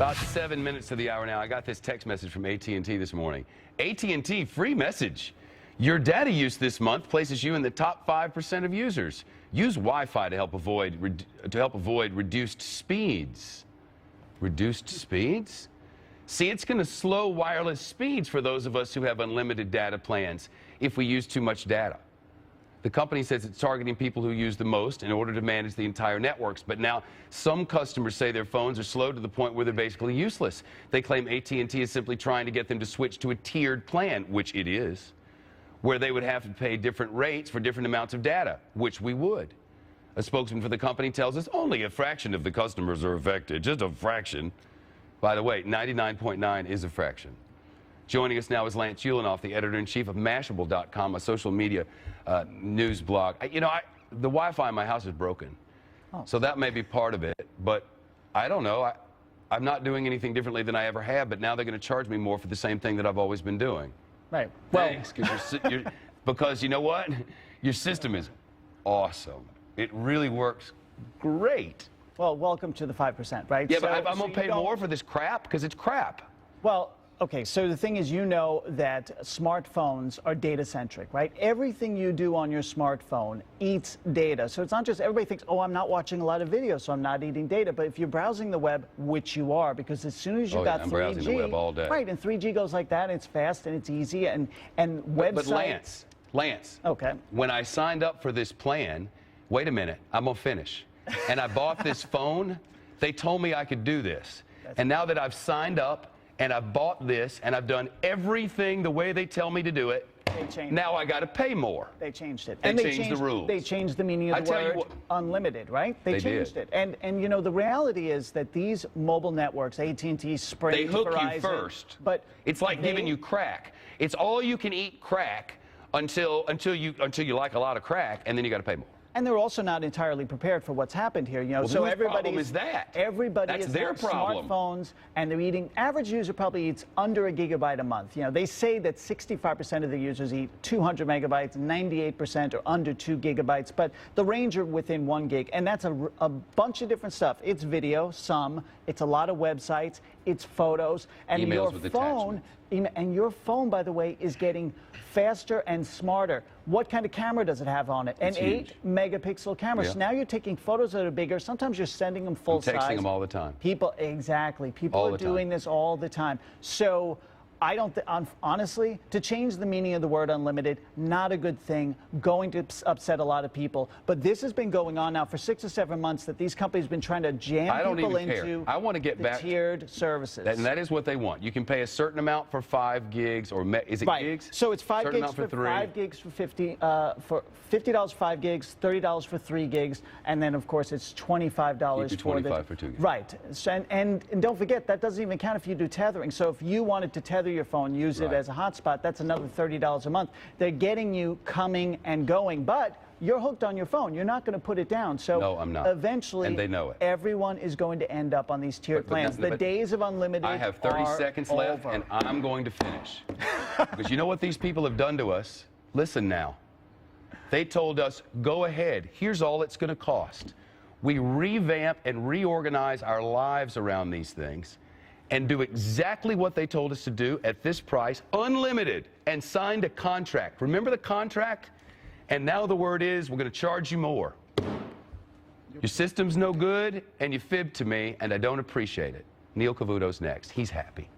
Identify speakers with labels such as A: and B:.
A: About 7 minutes to the hour now. I got this text message from AT&T this morning. AT&T free message. Your data use this month places you in the top 5% of users. Use Wi-Fi to help avoid reduced speeds. Reduced speeds? See, it's going to slow wireless speeds for those of us who have unlimited data plans if we use too much data. The company says it's targeting people who use the most in order to manage the entire networks. But now some customers say their phones are slow to the point where they're basically useless. They claim AT&T is simply trying to get them to switch to a tiered plan, which it is, where they would have to pay different rates for different amounts of data, which we would. A spokesman for the company tells us only a fraction of the customers are affected, just a fraction. By the way, 99.9 is a fraction. Joining us now is Lance Ulanoff, the editor-in-chief of Mashable.com, a social media news blog. The Wi-Fi in my house is broken, so that may be part of it, but I don't know. I'm not doing anything differently than I ever have, but now they're going to charge me more for the same thing that I've always been doing.
B: Right.
A: Well, thanks, because you know what? Your system is awesome. It really works great.
B: Well, welcome to the 5%, right?
A: Yeah, but I'm going to pay more for this crap because it's crap.
B: Well, okay, so the thing is, you know that smartphones are data-centric, right? Everything you do on your smartphone eats data. So it's not just everybody thinks, oh, I'm not watching a lot of videos, so I'm not eating data. But if you're browsing the web, which you are, because as soon as you got 3G,
A: I'm browsing the web all day.
B: Right, and 3G goes like that, it's fast and it's easy, and websites.
A: But Lance,
B: okay,
A: when I signed up for this plan, wait a minute, I'm gonna finish. And I bought this phone, they told me I could do this. And now that I've signed up and I've bought this and I've done everything the way they tell me to do it, now I got to pay more.
B: They changed it.
A: They changed the rules.
B: They changed the meaning of the word unlimited, right? They changed it. And you know, the reality is that these mobile networks, AT&T, Sprint,
A: they hook
B: Verizon,
A: you first.
B: But
A: it's like giving you crack. It's all you can eat crack until you like a lot of crack, and then you got to pay more.
B: And they're also not entirely prepared for what's happened here. You know,
A: well,
B: so
A: whose problem is that?
B: Everybody
A: That's
B: is
A: their problem.
B: Smartphones, and they're eating. Average user probably eats under a gigabyte a month. You know, they say that 65% of the users eat 200 megabytes, 98% are under 2 gigabytes, but the range are within 1 gig, and that's a bunch of different stuff. It's video, it's a lot of websites, it's photos, and
A: emails with attachments.
B: And your phone, by the way, is getting faster and smarter. What kind of camera does it have on it? An 8-megapixel camera. So now you're taking photos that are bigger. Sometimes you're sending them full size.
A: Texting them all the time.
B: People are doing this all the time. So I don't, honestly, to change the meaning of the word unlimited, not a good thing, going to upset a lot of people. But this has been going on now for 6 or 7 months that these companies have been trying to jam people into
A: I want to get back
B: tiered services.
A: And that is what they want. You can pay a certain amount for 5 gigs, or is it gigs?
B: So it's 5 gigs for 5 gigs for $50 for 5 gigs, $30 for 3 gigs, and then of course it's $25
A: for 2 gigs.
B: Right. So, and don't forget, that doesn't even count if you do tethering. So if you wanted to tether your phone, use it as a hotspot, that's another $30 a month. They're getting you coming and going, but you're hooked on your phone. You're not going to put it down. So
A: no, I'm not.
B: Eventually,
A: and they know it.
B: Everyone is going to end up on these tiered plans. The days of unlimited
A: I have 30 seconds left, and I'm going to finish. Because you know what these people have done to us? Listen now. They told us, go ahead. Here's all it's going to cost. We revamp and reorganize our lives around these things and do exactly what they told us to do at this price, unlimited, and signed a contract. Remember the contract? And now the word is, we're going to charge you more. Your system's no good, and you fibbed to me, and I don't appreciate it. Neil Cavuto's next. He's happy.